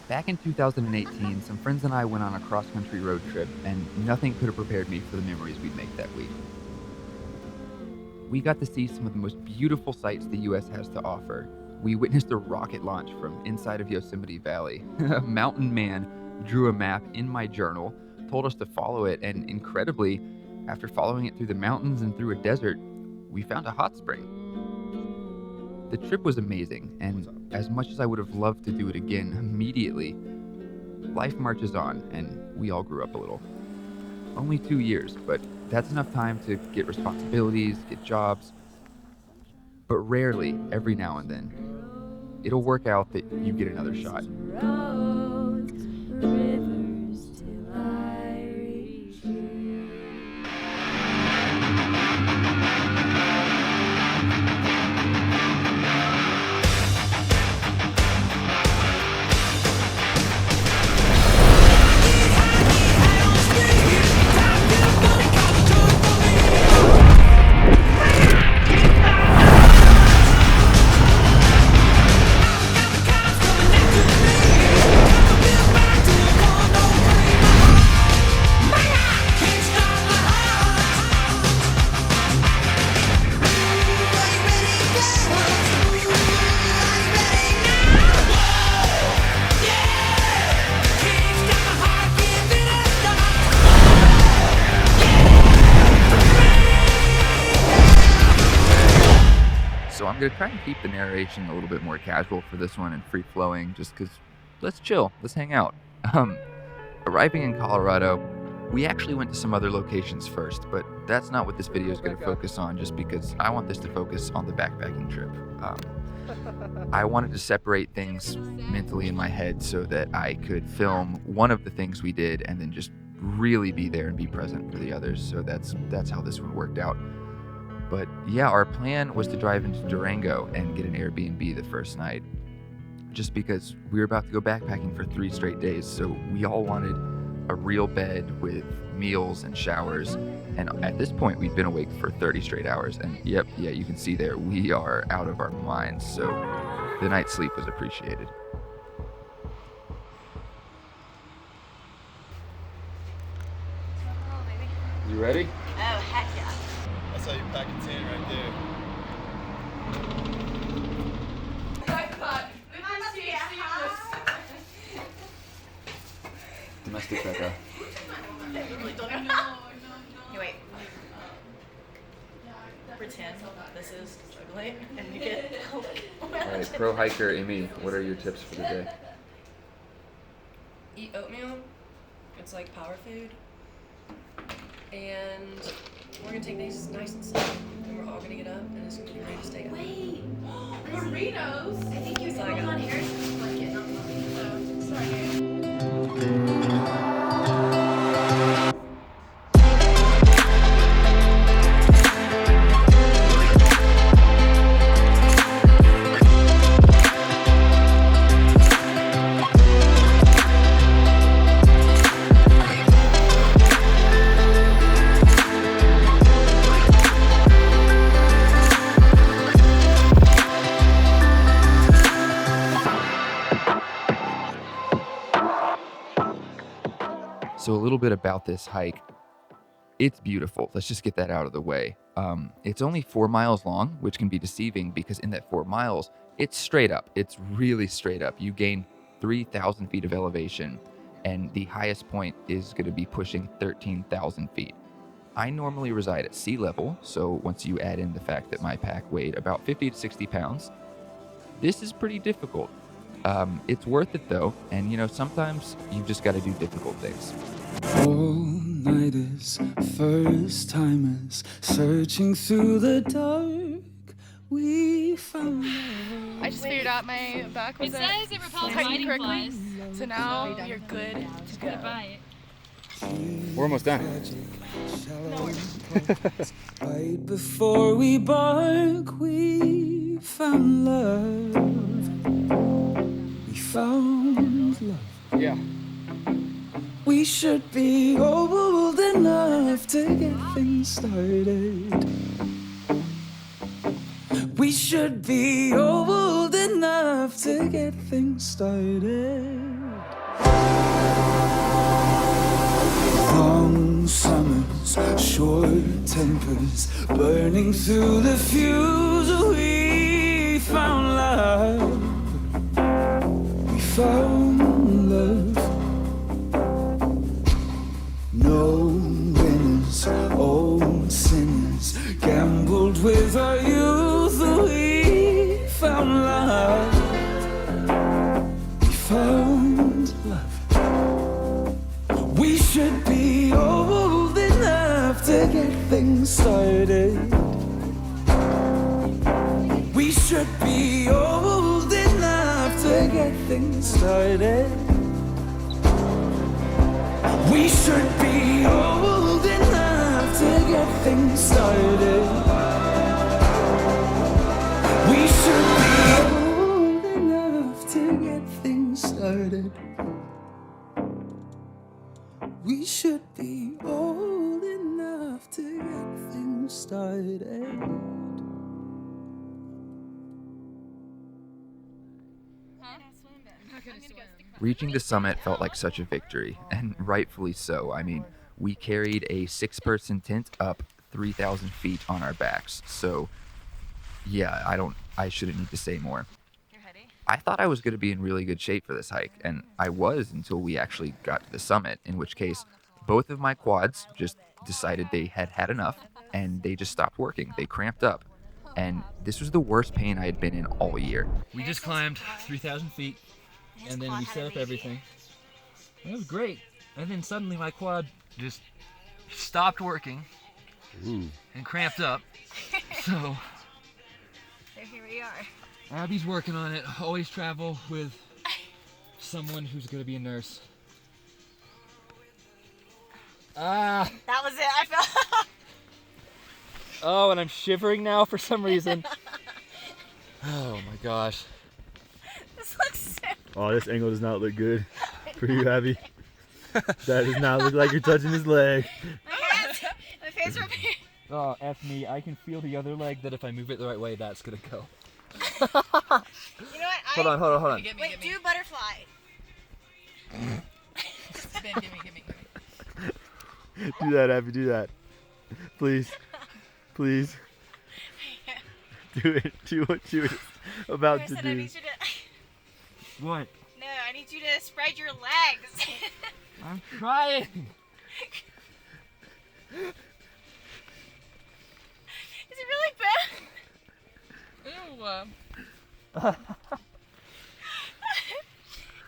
Back in 2018, some friends and I went on a cross-country road trip, and nothing could have prepared me for the memories we'd make that week. We got to see some of the most beautiful sights the U.S. has to offer. We witnessed a rocket launch from inside of Yosemite Valley. A mountain man drew a map in my journal, told us to follow it, and incredibly, after following it through the mountains and through a desert, we found a hot spring. The trip was amazing, and as much as I would have loved to do it again immediately, life marches on, and we all grew up a little. Only 2 years, but that's enough time to get responsibilities, get jobs. But rarely, every now and then, it'll work out that you get another shot. So I'm going to try and keep the narration a little bit more casual for this one and free-flowing, just because let's chill, let's hang out. Arriving in Colorado, we actually went to some other locations first, but that's not what this video is going to focus on, just because I want this to focus on the backpacking trip. I wanted to separate things mentally in my head so that I could film one of the things we did and then just really be there and be present for the others. So that's how this one worked out. But yeah, our plan was to drive into Durango and get an Airbnb the first night, just because we were about to go backpacking for 3 straight days. So we all wanted a real bed with meals and showers. And at this point, we'd been awake for 30 straight hours. And yeah, you can see there, we are out of our minds. So the night's sleep was appreciated. You ready? Oh, heck yeah. That's how you pack a tin right there. Domestic Becca. Hey, wait. Pretend this is struggling and you get. Alright, pro hiker Amy, what are your tips for the day? Eat oatmeal. It's like power food. And we're gonna take these nice and slow, and we're all gonna get up, and it's gonna be ready to stay up. Wait, burritos. I think you're Sorry, on guys. Harrison's like getting on the sorry. So a little bit about this hike. It's beautiful. Let's just get that out of the way. It's only 4 miles long, which can be deceiving because in that 4 miles, it's straight up. It's really straight up. You gain 3,000 feet of elevation, and the highest point is going to be pushing 13,000 feet. I normally reside at sea level, so once you add in the fact that my pack weighed about 50 to 60 pounds, this is pretty difficult. It's worth it though, and sometimes you've just got to do difficult things. All-nighters, first-timers, searching through the dark, we found love. I just figured out my back was says it repels tightening biting correctly, flies. so now you're good to go. Goodbye. We're almost done. Right before we bark, we found love. We found love. Yeah. We should be old enough to get things started. We should be old enough to get things started. Long summers, short tempers, burning through the fuse. We found love. We found love. No winners, old sinners, gambled with our youth. We found love. We found love. We should be old enough to get things started. We should be old enough to get things started. We should be old enough to get things started. We should be old enough to get things started. We should be old enough to get things started. Reaching the summit felt like such a victory, and rightfully so. I mean, we carried a 6-person tent up 3,000 feet on our backs, so yeah, I shouldn't need to say more. I thought I was going to be in really good shape for this hike, and I was until we actually got to the summit, in which case both of my quads just decided they had had enough, and they just stopped working. They cramped up, and this was the worst pain I had been in all year. We just climbed 3,000 feet, and then we set up everything. It was great, and then suddenly my quad just stopped working and cramped up, so here we are. Abby's working on it. Always travel with someone who's gonna be a nurse. That was it. I felt. Oh, and I'm shivering now for some reason. Oh my gosh. This looks so. Oh, this angle does not look good for you, Abby. That does not look like you're touching his leg. My face are here. Oh, F me. I can feel the other leg that if I move it the right way, that's gonna go. You know what? Hold on. Wait, do butterfly. Give me. Do that, Abby, do that. Please. Please. Do it. Do what you were about to I do. need you to. What? No, I need you to spread your legs. I'm trying. Is it really bad? Ew. I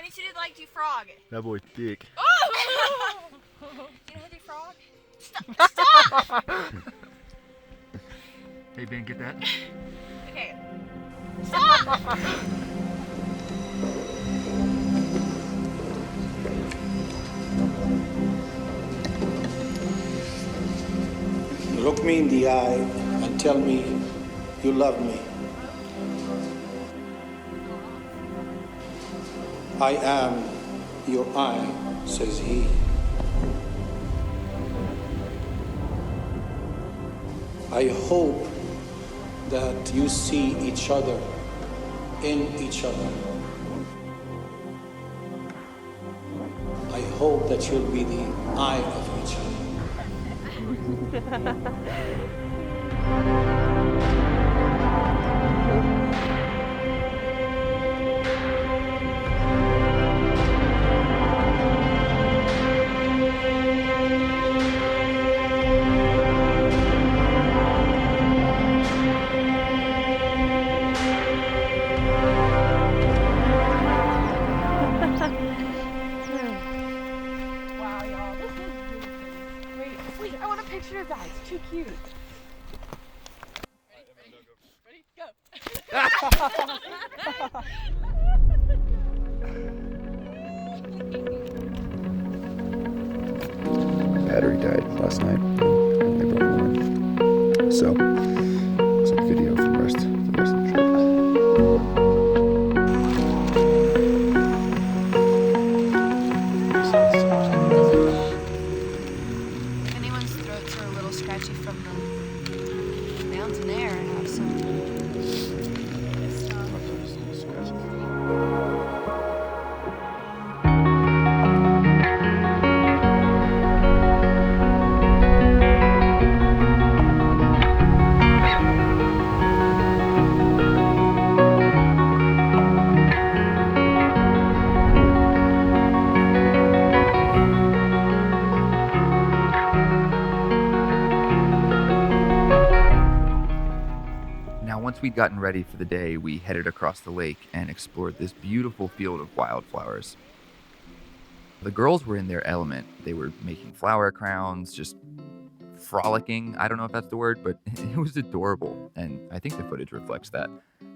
need you to do frog. That boy's thick. Oh! Do you know how to do frog? Stop! Hey Ben, get that? Okay. Stop! Look me in the eye and tell me you love me. I am your eye, says he. I hope that you see each other in each other. I hope that you'll be the eye of each other. Wow, y'all, this is really pretty. Wait, I want a picture of that. It's too cute. Ready? My battery died last night. And they brought one. So, some video for the rest of the trip. If anyone's throats are a little scratchy from the mountain air, have some. we'd gotten ready for the day, we headed across the lake and explored this beautiful field of wildflowers. The girls were in their element. They were making flower crowns, just frolicking. I don't know if that's the word, but it was adorable, and I think the footage reflects that.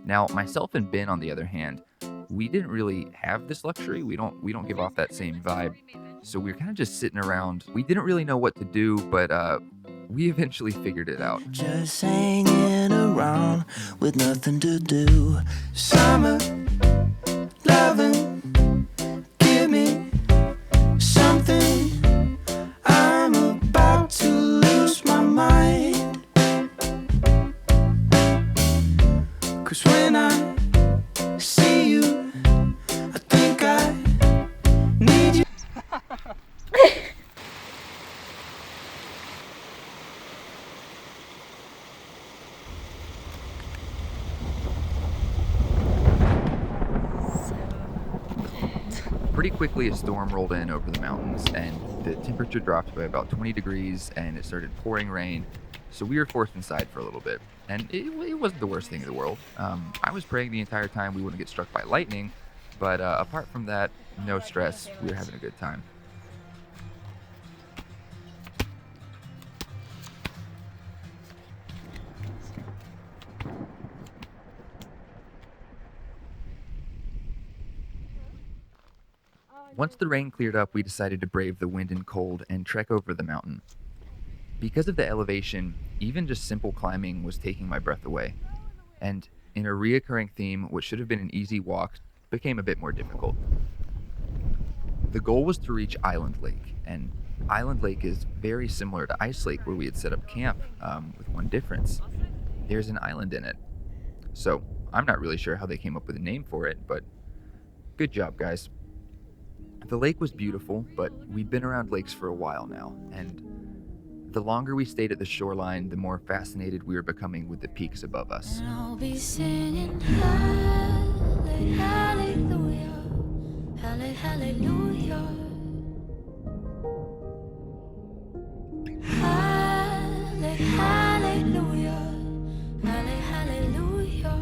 Now, myself and Ben, on the other hand, we didn't really have this luxury. We don't give off that same vibe. So we were kind of just sitting around. We didn't really know what to do, but we eventually figured it out. Just hanging around with nothing to do. Summer, loving, give me something. I'm about to lose my mind. 'Cause when I see you, I think I need you. Pretty quickly, a storm rolled in over the mountains, and the temperature dropped by about 20 degrees, and it started pouring rain. So we were forced inside for a little bit, and it wasn't the worst thing in the world. I was praying the entire time we wouldn't get struck by lightning, but apart from that, no stress. We were having a good time. Once the rain cleared up, we decided to brave the wind and cold and trek over the mountain. Because of the elevation, even just simple climbing was taking my breath away. And in a reoccurring theme, what should have been an easy walk became a bit more difficult. The goal was to reach Island Lake, and Island Lake is very similar to Ice Lake, where we had set up camp, with one difference. There's an island in it. So I'm not really sure how they came up with a name for it, but good job, guys. The lake was beautiful, but we'd been around lakes for a while now, and the longer we stayed at the shoreline, the more fascinated we were becoming with the peaks above us. And I'll be singing hallelujah, hallelujah, hallelujah, hallelujah, hallelujah, hallelujah.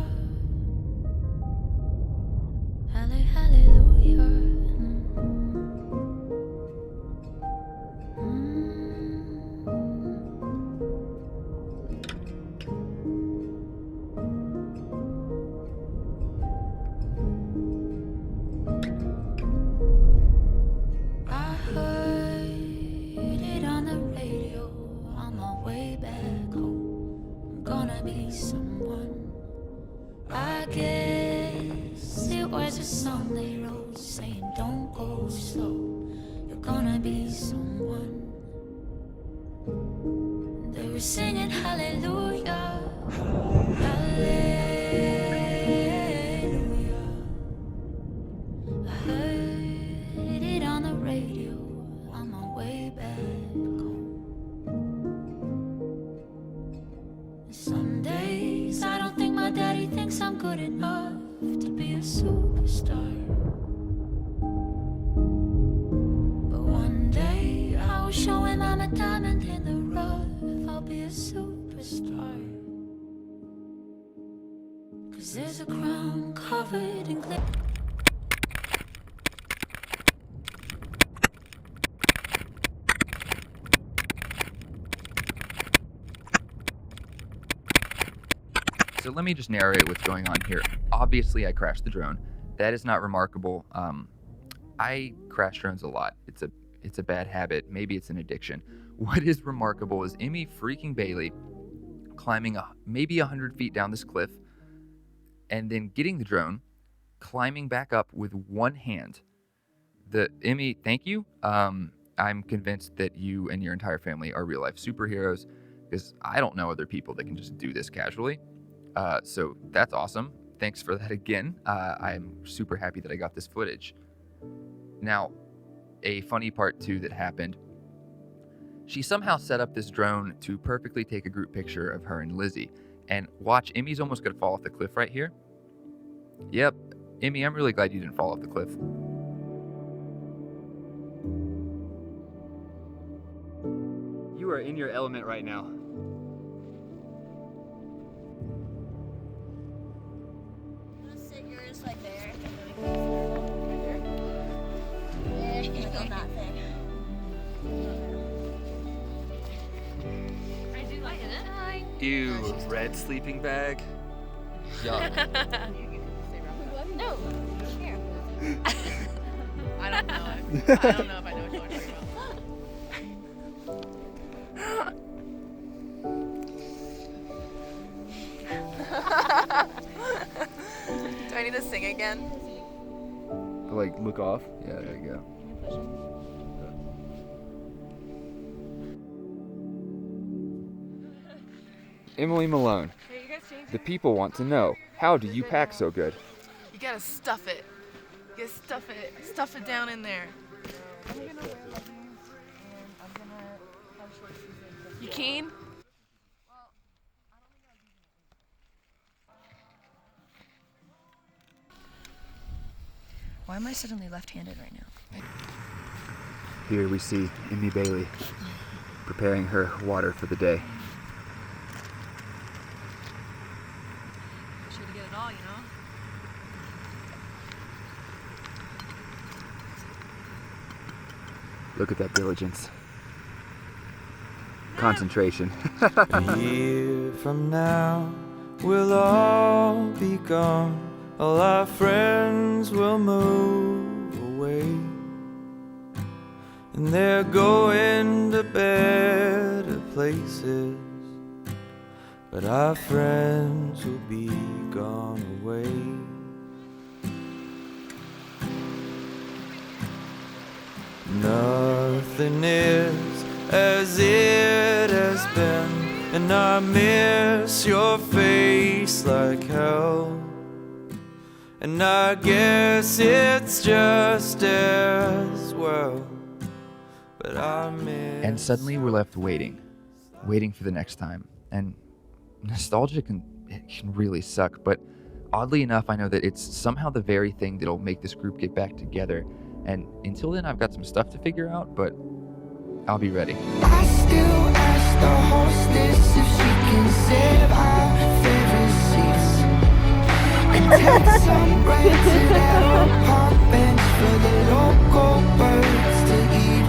Singing hallelujah, hallelujah. I heard it on the radio on my way back home. Some days I don't think my daddy thinks I'm good enough to be a superstar. But one day I will show him I'm a diamond in the rough. I'll be a superstar. 'Cause there's a crown covered in glitter. So let me just narrate what's going on here. Obviously, I crashed the drone. That is not remarkable. I crash drones a lot. It's a bad habit. Maybe it's an addiction. What is remarkable is Emmy freaking Bailey climbing maybe 100 feet down this cliff, and then getting the drone, climbing back up with one hand. Emmy, thank you. I'm convinced that you and your entire family are real life superheroes, because I don't know other people that can just do this casually. So that's awesome. Thanks for that again. I'm super happy that I got this footage. Now, a funny part too that happened. She somehow set up this drone to perfectly take a group picture of her and Lizzie. And watch, Emmy's almost gonna fall off the cliff right here. Yep, Emmy, I'm really glad you didn't fall off the cliff. You are in your element right now. we're just like there. And then we can like on that thing. I do like it. Ew, red sleeping bag. Yuck. No. Here. I don't know. I don't know if I know what you're talking about. Do I need to sing again? Like, look off? Yeah, there you go. Emily Malone, Hey, you guys change the people want to know, how do you pack so good? You gotta stuff it. You gotta stuff it. Stuff it down in there. I'm gonna wear leggings and I'm gonna have short sleeves. You keen? Why am I suddenly left-handed right now? Here we see Emmy Bailey preparing her water for the day. Sure to get it all, you know? Look at that diligence. Concentration. A year from now, we'll all be gone. All our friends will move away, and they're going to better places. But our friends will be gone away. Nothing is as it has been, and I miss your face like hell. And I guess it's just as well, but I miss. And suddenly we're left waiting for the next time. And nostalgia can really suck, but oddly enough, I know that it's somehow the very thing that'll make this group get back together. And until then, I've got some stuff to figure out, but I'll be ready. I still ask the hostess if she can save our favorite seats and take some bread to that old park bench for the local birds to eat.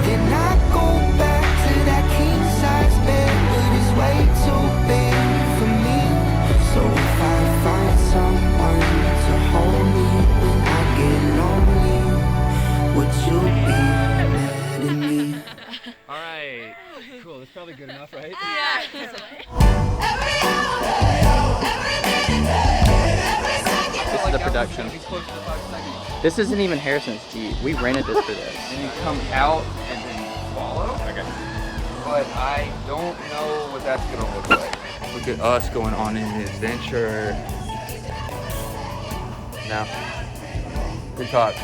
Then I go back to that king size bed, but it's way too big for me. So if I find someone to hold me when I get lonely, would you be mad at me? Alright, cool, that's probably good enough, right? This is the production. This isn't even Harrison's Jeep. We rented this for this. And you come out and then follow? Okay. But I don't know what that's gonna look like. Look at us going on an adventure. Now, good talk.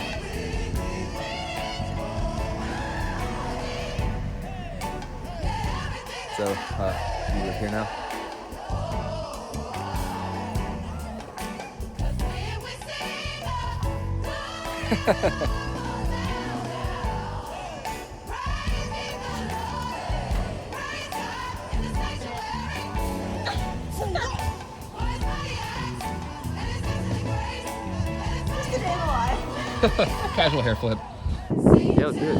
So, you live here now? Casual hair flip. Yeah, let's do it.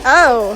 Oh.